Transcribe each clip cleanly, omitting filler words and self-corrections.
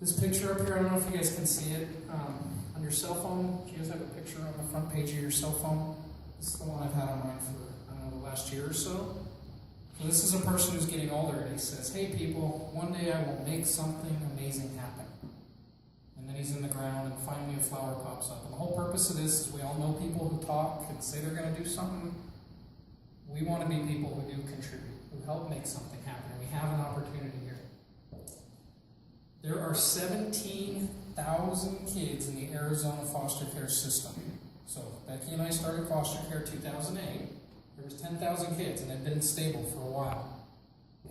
This picture up here, I don't know if you guys can see it. On your cell phone, do you guys have a picture on the front page of your cell phone? This is the one I've had on mine for, I don't know, the last year or so. So this is a person who's getting older, and he says, "Hey people, one day I will make something amazing happen." And then he's in the ground, and finally a flower pops up. And the whole purpose of this is we all know people who talk and say they're going to do something. We want to be people who do contribute, who help make something happen. We have an opportunity here. There are 17,000 kids in the Arizona foster care system. So Becky and I started foster care in 2008. There was 10,000 kids, and it had been stable for a while.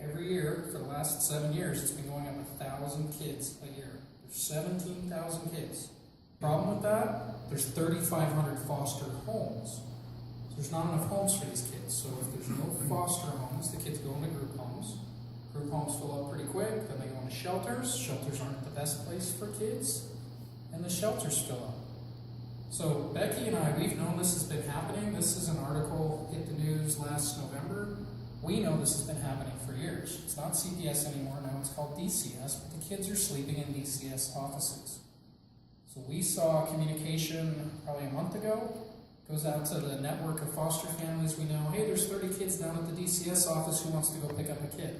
Every year, for the last 7 years, it's been going up 1,000 kids a year. There's 17,000 kids. Problem with that? There's 3,500 foster homes. So there's not enough homes for these kids. So if there's no foster homes, the kids go into group homes. Group homes fill up pretty quick, then they go into shelters. Shelters aren't the best place for kids, and the shelters fill up. So Becky and I, we've known this has been happening. This is an article hit the news last November. We know this has been happening for years. It's not CPS anymore, now it's called DCS, but the kids are sleeping in DCS offices. So we saw communication probably a month ago, goes out to the network of foster families we know. Hey, there's 30 kids down at the DCS office, who wants to go pick up a kid?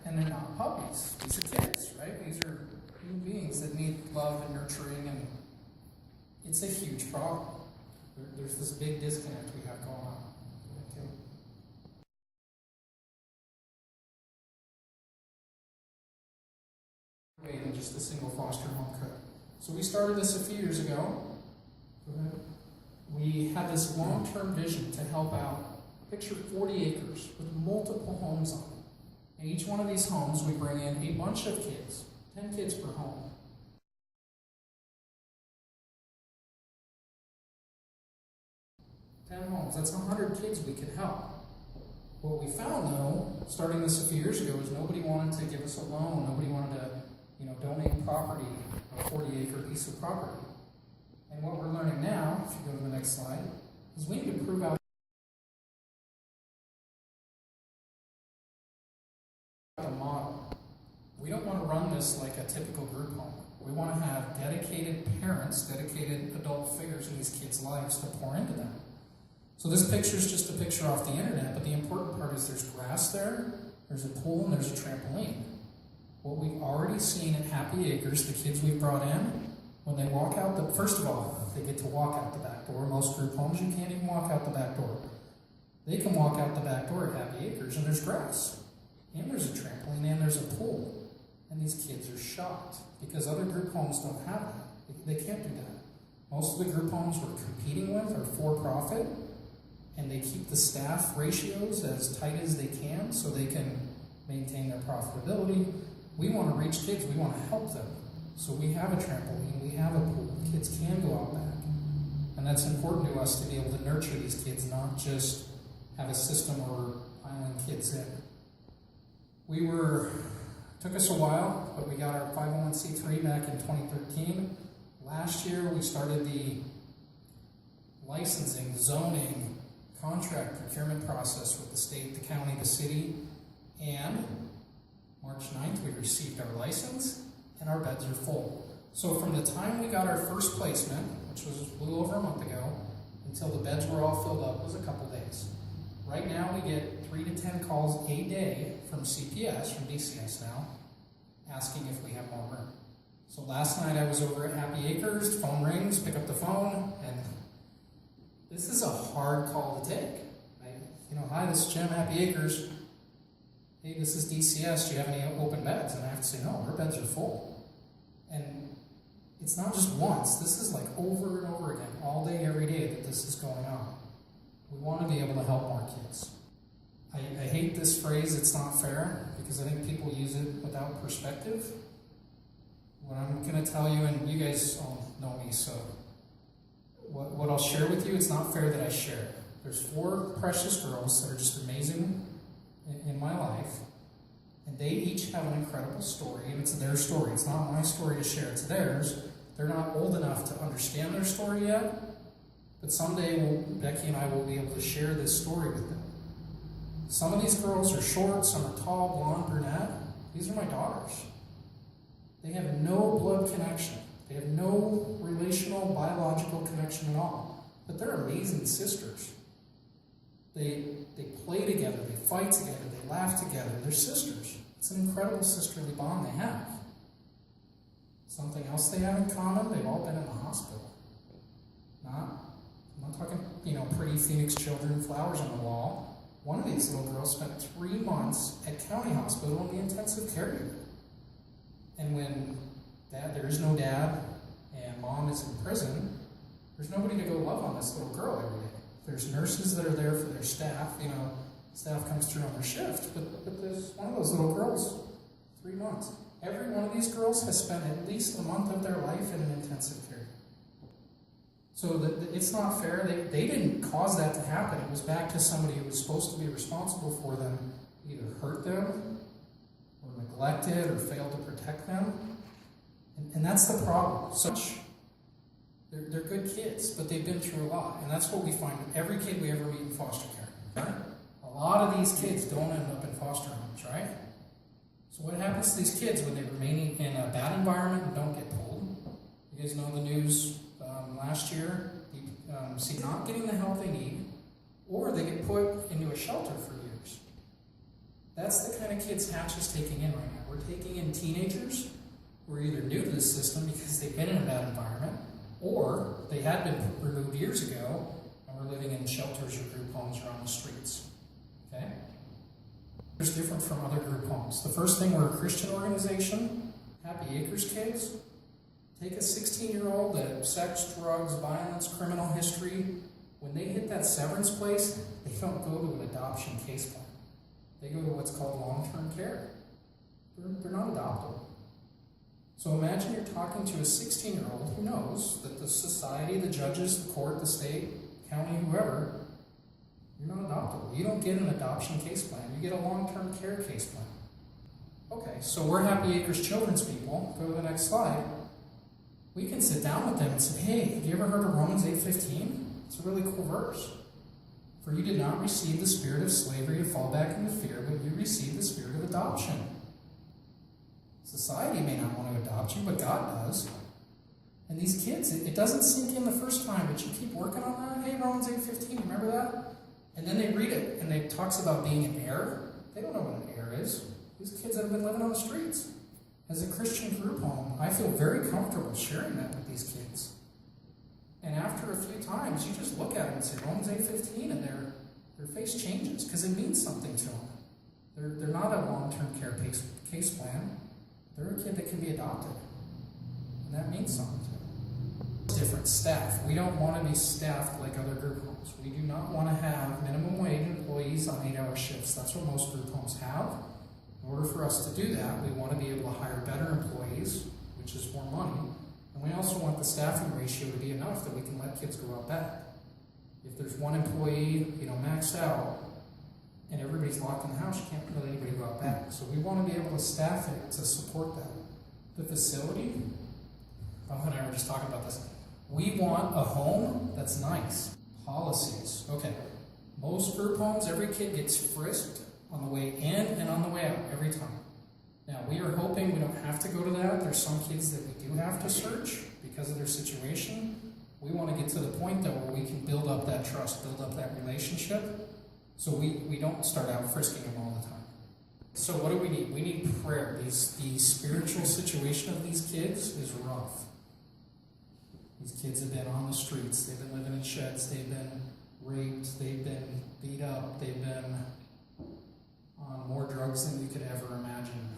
And they're not puppies, these are kids, right? These are human beings that need love and nurturing, and it's a huge problem. There's this big disconnect we have going on. Okay. Than just a single foster home could. So we started this a few years ago. We had this long-term vision to help out. Picture 40 acres with multiple homes on it. In each one of these homes, we bring in a bunch of kids, 10 kids per home. Homes, that's 100 kids we could help. What we found though, starting this a few years ago, is nobody wanted to give us a loan, nobody wanted to, donate property, a 40-acre piece of property. And what we're learning now, if you go to the next slide, is we need to prove out the model. We don't want to run this like a typical group home. We want to have dedicated parents, dedicated adult figures in these kids' lives to pour into them. So this picture is just a picture off the internet, but the important part is there's grass there, there's a pool, and there's a trampoline. What we've already seen at Happy Acres, the kids we've brought in, when they walk out, first of all, they get to walk out the back door. Most group homes, you can't even walk out the back door. They can walk out the back door at Happy Acres, and there's grass, and there's a trampoline, and there's a pool. And these kids are shocked, because other group homes don't have that. They can't do that. Most of the group homes we're competing with are for-profit, and they keep the staff ratios as tight as they can so they can maintain their profitability. We want to reach kids, we want to help them. So we have a trampoline, we have a pool, kids can go out back. And that's important to us to be able to nurture these kids, not just have a system where we're piling kids in. Took us a while, but we got our 501c3 back in 2013. Last year we started the licensing, zoning, contract procurement process with the state, the county, the city, and March 9th we received our license, and our beds are full. So from the time we got our first placement, which was a little over a month ago, until the beds were all filled up was a couple days. Right now we get 3 to 10 calls a day from CPS, from DCS now, asking if we have more room. So last night I was over at Happy Acres, phone rings, pick up the phone, and this is a hard call to take. Hi, this is Jim, Happy Acres. Hey, this is DCS, do you have any open beds? And I have to say, no, our beds are full. And it's not just once, this is like over and over again, all day, every day that this is going on. We want to be able to help more kids. I hate this phrase, it's not fair, because I think people use it without perspective. What I'm going to tell you, and you guys all know me, so what I'll share with you, it's not fair that I share it. There's 4 precious girls that are just amazing in my life, and they each have an incredible story, and it's their story. It's not my story to share, it's theirs. They're not old enough to understand their story yet, but someday Becky and I will be able to share this story with them. Some of these girls are short, some are tall, blonde, brunette. These are my daughters. They have no blood connection. They have no relational, biological connection at all. But they're amazing sisters. They play together, they fight together, they laugh together. They're sisters. It's an incredible sisterly bond they have. Something else they have in common, they've all been in the hospital. I'm not talking, pretty Phoenix children, flowers on the wall. One of these little girls spent 3 months at county hospital in the intensive care unit. And when there is no dad and mom is in prison, there's nobody to go love on this little girl every day. There's nurses that are there for their staff. Staff comes through on their shift, but there's one of those little girls, 3 months. Every one of these girls has spent at least a month of their life in an intensive care. So it's not fair. They didn't cause that to happen. It was back to somebody who was supposed to be responsible for them, either hurt them or neglected or failed to protect them. And that's the problem. They're good kids, but they've been through a lot. And that's what we find with every kid we ever meet in foster care. Right? A lot of these kids don't end up in foster homes, right? So what happens to these kids when they remain in a bad environment and don't get pulled? You guys know the news last year, see not getting the help they need, or they get put into a shelter for years. That's the kind of kids HACH is taking in right now. We're taking in teenagers who are either new to the system because they've been in a bad environment, or they had been removed years ago and were living in shelters or group homes or on the streets. Okay? It's different from other group homes. The first thing, we're a Christian organization. Happy Acres kids. Take a 16-year-old that sex, drugs, violence, criminal history. When they hit that severance place, they don't go to an adoption case plan. They go to what's called long-term care. They're not adoptable. So imagine you're talking to a 16-year-old who knows that the society, the judges, the court, the state, county, whoever, you're not adoptable. You don't get an adoption case plan. You get a long-term care case plan. Okay, so we're Happy Acres children's people. Go to the next slide. We can sit down with them and say, hey, have you ever heard of Romans 8:15? It's a really cool verse. For you did not receive the spirit of slavery to fall back into fear, but you received the spirit of adoption. Society may not want to adopt you, but God does. And these kids, it doesn't sink in the first time, but you keep working on that. Hey, Romans 8:15, remember that? And then they read it, and it talks about being an heir. They don't know what an heir is. These kids have been living on the streets. As a Christian group home, I feel very comfortable sharing that with these kids. And after a few times, you just look at them and say, Romans 8:15, and their face changes, because it means something to them. They're not a long-term care case plan. They're a kid that can be adopted. And that means something to them. Different staff. We don't want to be staffed like other group homes. We do not want to have minimum wage employees on 8-hour shifts. That's what most group homes have. In order for us to do that, we want to be able to hire better employees, which is more money. And we also want the staffing ratio to be enough that we can let kids go out back. If there's one employee, maxed out, and everybody's locked in the house, you can't let anybody go out back. So we want to be able to staff it to support that. The facility, Bob and I were just talking about this. We want a home that's nice. Policies. Okay. Most group homes, every kid gets frisked on the way in and on the way out every time. Now, we are hoping we don't have to go to that. There's some kids that we do have to search because of their situation. We want to get to the point, though, where we can build up that trust, build up that relationship, so we don't start out frisking them all the time. So what do we need? We need prayer. The spiritual situation of these kids is rough. These kids have been on the streets. They've been living in sheds. They've been raped. They've been beat up. They've been on more drugs than you could ever imagine.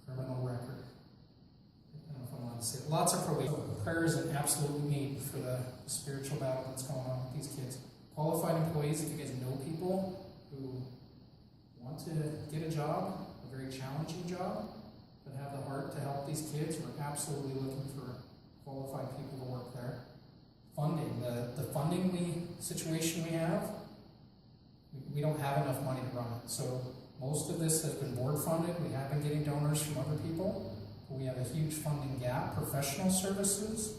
Criminal record. I don't know if I'm allowed to say it. Lots of probation. Prayer is an absolute need for the spiritual battle that's going on with these kids. Qualified employees, if you guys know people who want to get a job, a very challenging job, but have the heart to help these kids, we're absolutely looking for qualified people to work there. Funding. The funding situation we have, we don't have enough money to run it. So most of this has been board funded. We have been getting donors from other people, but we have a huge funding gap. Professional services,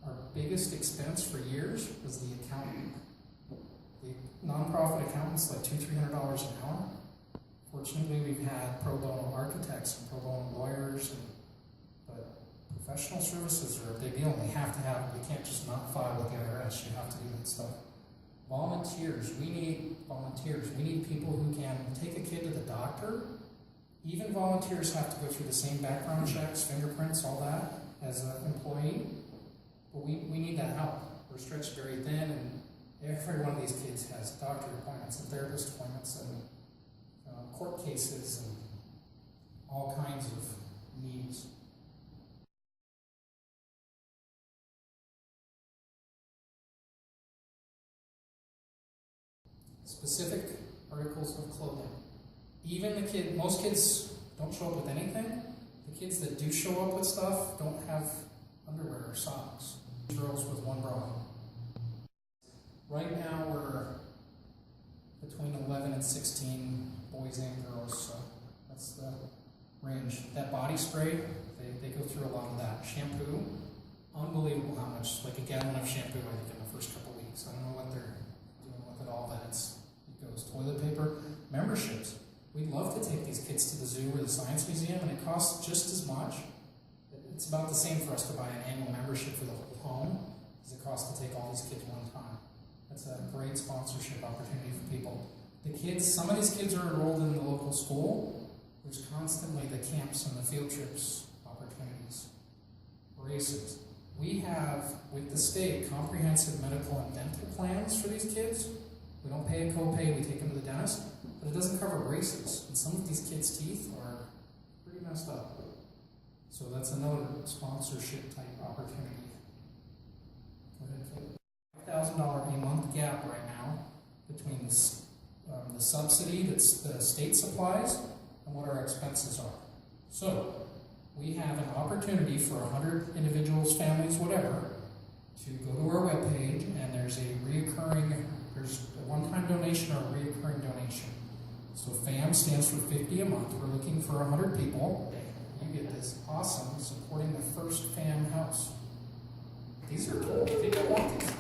our biggest expense for years was the accountant. The nonprofit accountants, like $200-300 an hour. Fortunately, we've had pro bono architects and pro bono lawyers, but Professional services are a big deal, and they have to have it. We can't just not file with the IRS. You have to do that stuff. Volunteers. We need volunteers. We need people who can take a kid to the doctor. Even volunteers have to go through the same background checks, fingerprints, all that, as an employee. But we need that help. We're stretched very thin, and every one of these kids has doctor appointments and therapist appointments and court cases and all kinds of needs. Specific articles of clothing. Even most kids don't show up with anything. The kids that do show up with stuff don't have underwear or socks. Girls with one bra. Right now we're between 11 and 16 boys and girls, so that's the range. That body spray, they go through a lot of that. Shampoo, unbelievable how much, like a gallon of shampoo I think in the first couple weeks. I don't know what they're doing with it all, but it goes. Toilet paper, memberships. We'd love to take these kids to the zoo or the science museum, and it costs just as much. It's about the same for us to buy an annual membership for the whole home as it costs to take all these kids one time. That's a great sponsorship opportunity for people. The kids, some of these kids are enrolled in the local school. There's constantly the camps and the field trips opportunities. Races. We have, with the state, comprehensive medical and dental plans for these kids. We don't pay a copay, we take them to the dentist, but it doesn't cover braces. And some of these kids' teeth are pretty messed up. So that's another sponsorship type opportunity. $5,000 a month gap right now between the subsidy that the state supplies and what our expenses are. So we have an opportunity for 100 individuals, families, whatever, to go to our webpage, and there's a one-time donation or a reoccurring donation. So FAM stands for 50 a month. We're looking for 100 people. You get this awesome supporting the first FAM house. These are cool. They don't want these.